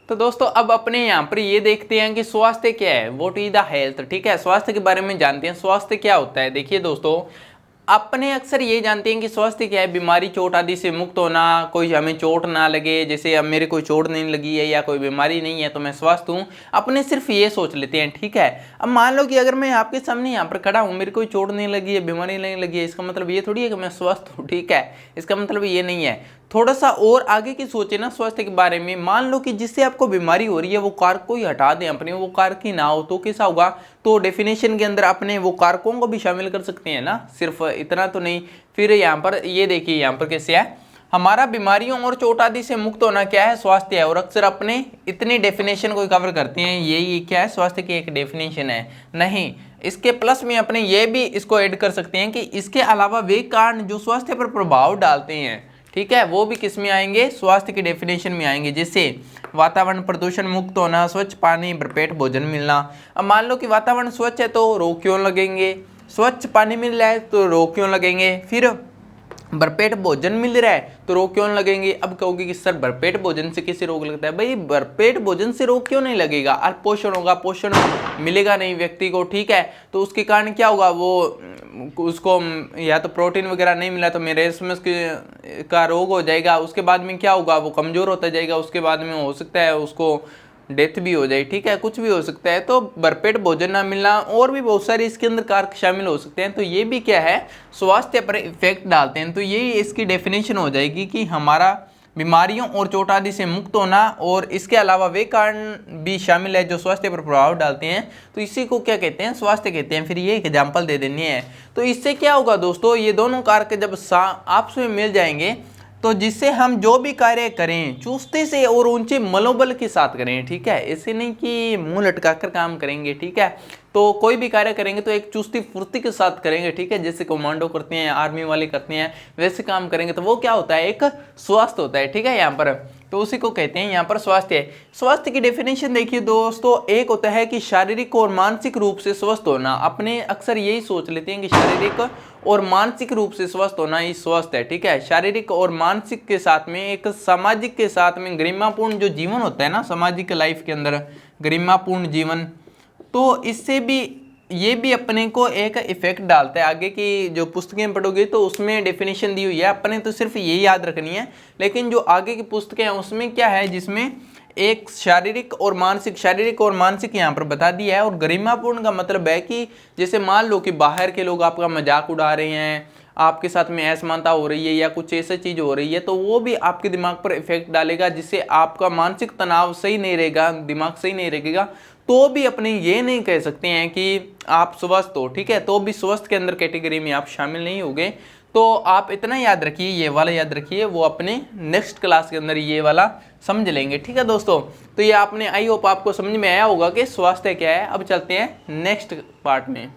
तो दोस्तों अब अपने यहाँ पर ये देखते हैं कि स्वास्थ्य क्या है, व्हाट इज द हेल्थ। ठीक है, स्वास्थ्य के बारे में जानते हैं, स्वास्थ्य क्या होता है। देखिए दोस्तों, अपने अक्सर ये जानते हैं कि स्वास्थ्य क्या है, बीमारी चोट आदि से मुक्त होना, कोई हमें चोट ना लगे, जैसे अब मेरे कोई चोट नहीं लगी है या कोई बीमारी नहीं है तो मैं स्वस्थ हूँ, अपने सिर्फ ये सोच लेते हैं। ठीक है, अब मान लो कि अगर मैं आपके सामने यहाँ पर खड़ा हूँ, मेरे कोई चोट नहीं लगी है, बीमारी नहीं लगी है, इसका मतलब ये थोड़ी है कि मैं स्वस्थ हूँ। ठीक है, इसका मतलब ये नहीं है। थोड़ा सा और आगे की सोचे ना स्वास्थ्य के बारे में। मान लो कि जिससे आपको बीमारी हो रही है वो कारक को ही हटा दें अपने, वो कारक ही ना हो तो कैसा होगा। तो डेफिनेशन के अंदर अपने वो कारकों को भी शामिल कर सकते हैं ना, सिर्फ इतना तो नहीं। फिर यहाँ पर ये देखिए, यहाँ पर कैसे है, हमारा बीमारियों और चोट आदि से मुक्त होना क्या है, स्वास्थ्य है। और अक्सर अपने इतनी डेफिनेशन को कवर करते हैं, यही क्या है, स्वास्थ्य की एक डेफिनेशन है। नहीं, इसके प्लस में अपने ये भी इसको ऐड कर सकते हैं कि इसके अलावा वे कारण जो स्वास्थ्य पर प्रभाव डालते हैं, ठीक है, वो भी किस में आएंगे, स्वास्थ्य की डेफिनेशन में आएंगे। जैसे वातावरण प्रदूषण मुक्त होना, स्वच्छ पानी, भरपेट भोजन मिलना। अब मान लो कि वातावरण स्वच्छ है तो रोग क्यों लगेंगे, स्वच्छ पानी मिल रहा है तो रोग क्यों लगेंगे, फिर भरपेट भोजन मिल रहा है तो रोग क्यों लगेंगे। अब कहोगे कि सर भरपेट भोजन से किसी रोग लगता है, भाई भरपेट भोजन से रोग क्यों नहीं लगेगा, अल्पोषण होगा, पोषण मिलेगा नहीं व्यक्ति को। ठीक है, तो उसके कारण क्या होगा, वो उसको या तो प्रोटीन वगैरह नहीं मिला तो मेरेस्मस का रोग हो जाएगा। उसके बाद में क्या होगा, वो कमजोर होता जाएगा, उसके बाद में हो सकता है उसको डेथ भी हो जाए। ठीक है, कुछ भी हो सकता है। तो भरपेट भोजन ना मिलना और भी बहुत सारे इसके अंदर कारक शामिल हो सकते हैं। तो ये भी क्या है, स्वास्थ्य पर इफेक्ट डालते हैं। तो यही इसकी डेफिनेशन हो जाएगी कि हमारा बीमारियों और चोट आदि से मुक्त होना, और इसके अलावा वे कारण भी शामिल है जो स्वास्थ्य पर प्रभाव डालते हैं। तो इसी को क्या कहते हैं, स्वास्थ्य कहते हैं। फिर ये एग्जाम्पल दे देनी है। तो इससे क्या होगा दोस्तों, ये दोनों कारक जब आपस में मिल जाएंगे तो जिससे हम जो भी कार्य करें चुस्ती से और ऊंचे मनोबल के साथ करें। ठीक है, ऐसे नहीं कि मुंह लटकाकर काम करेंगे। ठीक है, तो कोई भी कार्य करेंगे तो एक चुस्ती फुर्ती के साथ करेंगे। ठीक है, जैसे कमांडो करते हैं, आर्मी वाले करते हैं, वैसे काम करेंगे तो वो क्या होता है, एक स्वास्थ्य होता है। ठीक है, यहाँ पर तो उसी को कहते हैं यहाँ पर स्वास्थ्य है। स्वास्थ्य की डेफिनेशन देखिए दोस्तों, एक होता है कि शारीरिक और मानसिक रूप से स्वस्थ होना। अपने अक्सर यही सोच लेते हैं कि शारीरिक और मानसिक रूप से स्वस्थ होना ही स्वस्थ है। ठीक है, शारीरिक और मानसिक के साथ में एक सामाजिक के साथ में गरिमापूर्ण जो जीवन होता है ना, सामाजिक लाइफ के अंदर गरिमापूर्ण जीवन, तो इससे भी ये भी अपने को एक इफेक्ट डालता है। आगे की जो पुस्तकें पढ़ोगे तो उसमें डेफिनेशन दी हुई है, अपने तो सिर्फ यही याद रखनी है। लेकिन जो आगे की पुस्तकें हैं उसमें क्या है, जिसमें एक शारीरिक और मानसिक यहाँ पर बता दिया है। और गरिमापूर्ण का मतलब है कि जैसे मान लो कि बाहर के लोग आपका मजाक उड़ा रहे हैं, आपके साथ में असमानता हो रही है या कुछ ऐसी चीज हो रही है, तो वो भी आपके दिमाग पर इफेक्ट डालेगा, जिससे आपका मानसिक तनाव सही नहीं रहेगा, दिमाग सही नहीं रहेगा। तो भी अपने ये नहीं कह सकते हैं कि आप स्वस्थ हो। ठीक है, तो भी स्वस्थ के अंदर कैटेगरी में आप शामिल नहीं होगे। तो आप इतना याद रखिए, ये वाला याद रखिए, वो अपने नेक्स्ट क्लास के अंदर ये वाला समझ लेंगे। ठीक है दोस्तों, तो ये आपने, आई होप आपको समझ में आया होगा कि स्वास्थ्य क्या है। अब चलते हैं नेक्स्ट पार्ट में।